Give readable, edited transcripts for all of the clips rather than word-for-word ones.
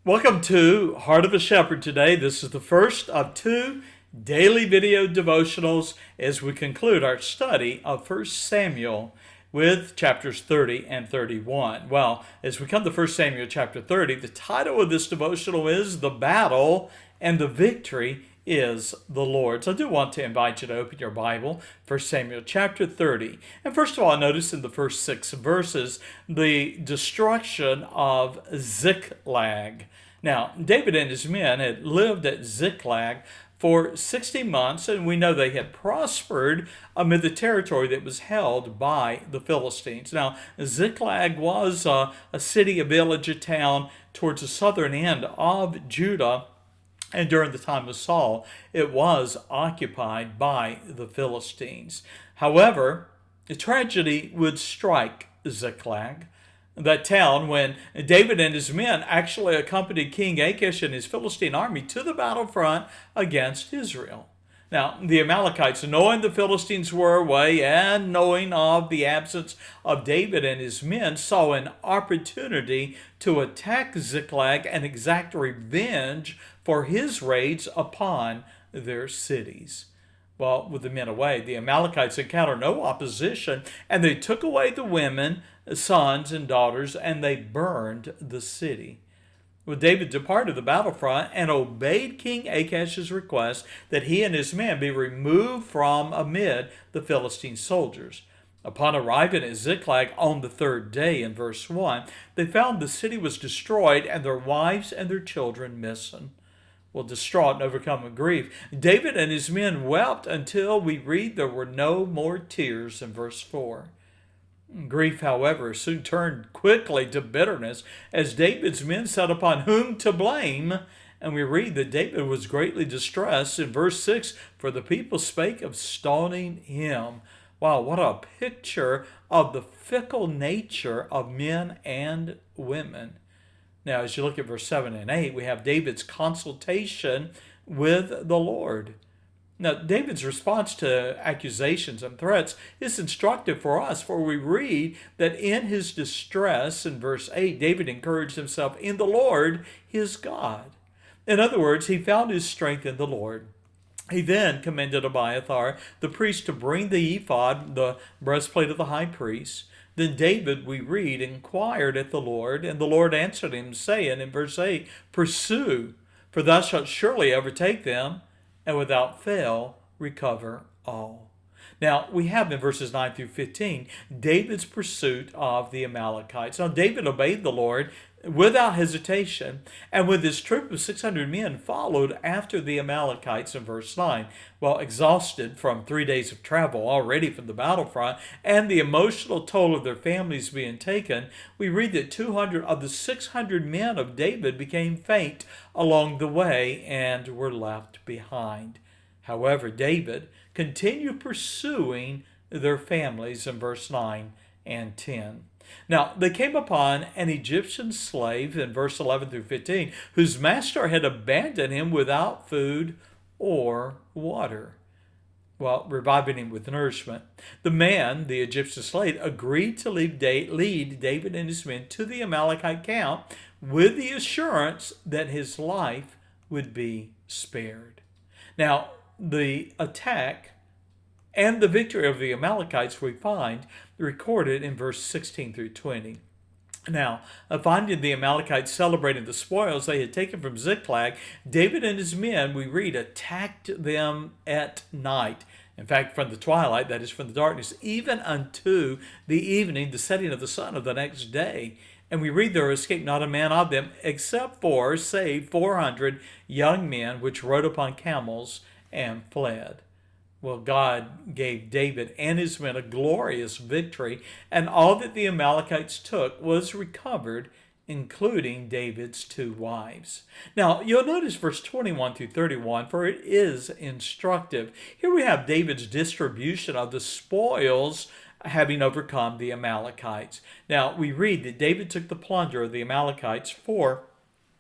Welcome to Heart of a Shepherd today. This is the first of two daily video devotionals as we conclude our study of 1 Samuel with chapters 30 and 31. Well, as we come to 1 Samuel chapter 30, the title of this devotional is The Battle and the Victory is the Lord's. So I do want to invite you to open your Bible, 1 Samuel chapter 30. And first of all, notice in the first 6 verses the destruction of Ziklag. Now, David and his men had lived at Ziklag for 60 months, and we know they had prospered amid the territory that was held by the Philistines. Now, Ziklag was a city, a village, a town towards the southern end of Judah. And during the time of Saul, it was occupied by the Philistines. However, a tragedy would strike Ziklag, that town, when David and his men actually accompanied King Achish and his Philistine army to the battlefront against Israel. Now, the Amalekites, knowing the Philistines were away and knowing of the absence of David and his men, saw an opportunity to attack Ziklag and exact revenge for his raids upon their cities. Well, with the men away, the Amalekites encountered no opposition, and they took away the women, sons, and daughters, and they burned the city. Well, David departed the battlefront and obeyed King Achish's request that he and his men be removed from amid the Philistine soldiers. Upon arriving at Ziklag on the third day, in verse 1, they found the city was destroyed and their wives and their children missing. Well, distraught and overcome with grief, David and his men wept until we read there were no more tears in verse 4. Grief, however, soon turned quickly to bitterness as David's men set upon whom to blame. And we read that David was greatly distressed in verse 6, for the people spake of stoning him. Wow, what a picture of the fickle nature of men and women. Now, as you look at verse 7 and 8, we have David's consultation with the Lord. Now, David's response to accusations and threats is instructive for us, for we read that in his distress, in verse 8, David encouraged himself in the Lord, his God. In other words, he found his strength in the Lord. He then commanded Abiathar, the priest, to bring the ephod, the breastplate of the high priest. Then David, we read, inquired at the Lord, and the Lord answered him, saying in verse 8, Pursue, for thou shalt surely overtake them, and without fail recover all. Now, we have in verses 9 through 15, David's pursuit of the Amalekites. Now, David obeyed the Lord without hesitation, and with his troop of 600 men followed after the Amalekites in verse 9. Well, exhausted from 3 days of travel already from the battlefront and the emotional toll of their families being taken, we read that 200 of the 600 men of David became faint along the way and were left behind. However, David continued pursuing their families in verse 9 and 10. Now, they came upon an Egyptian slave in verse 11 through 15, whose master had abandoned him without food or water, while reviving him with nourishment. The man, the Egyptian slave, agreed to lead David and his men to the Amalekite camp with the assurance that his life would be spared. Now, the attack and the victory of the Amalekites we find recorded in verse 16 through 20. Now, finding the Amalekites celebrating the spoils they had taken from Ziklag, David and his men, we read, attacked them at night. In fact, from the twilight, that is from the darkness, even unto the evening, the setting of the sun of the next day. And we read there escaped not a man of them, except for, save 400 young men, which rode upon camels and fled. Well, God gave David and his men a glorious victory, and all that the Amalekites took was recovered, including David's 2 wives. Now, you'll notice verse 21 through 31, for it is instructive. Here we have David's distribution of the spoils having overcome the Amalekites. Now, we read that David took the plunder of the Amalekites for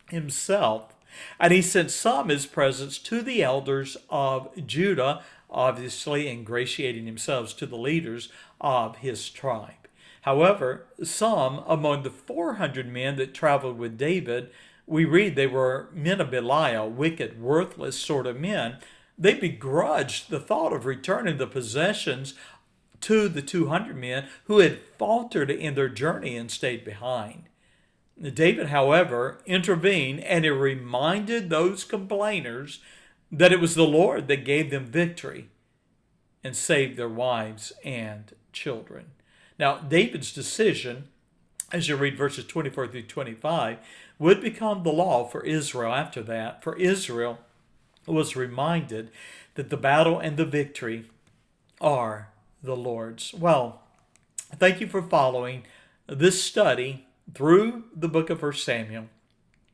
himself, and he sent some his presents to the elders of Judah, obviously ingratiating themselves to the leaders of his tribe. However, some among the 400 men that traveled with David we read they were men of Belial, wicked, worthless sort of men. They begrudged the thought of returning the possessions to the 200 men who had faltered in their journey and stayed behind. David, however, intervened and he reminded those complainers that it was the Lord that gave them victory and saved their wives and children. Now, David's decision, as you read verses 24 through 25, would become the law for Israel after that. For Israel was reminded that the battle and the victory are the Lord's. Well, thank you for following this study through the book of 1 Samuel.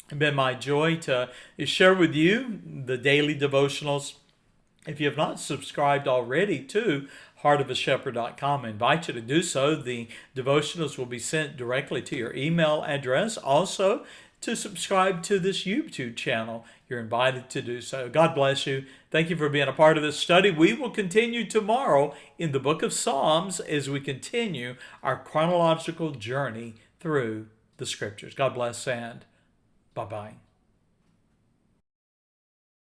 It's been my joy to share with you the daily devotionals. If you have not subscribed already to heartofashepherd.com, I invite you to do so. The devotionals will be sent directly to your email address. Also, to subscribe to this YouTube channel, you're invited to do so. God bless you. Thank you for being a part of this study. We will continue tomorrow in the book of Psalms as we continue our chronological journey through the scriptures. God bless and bye-bye.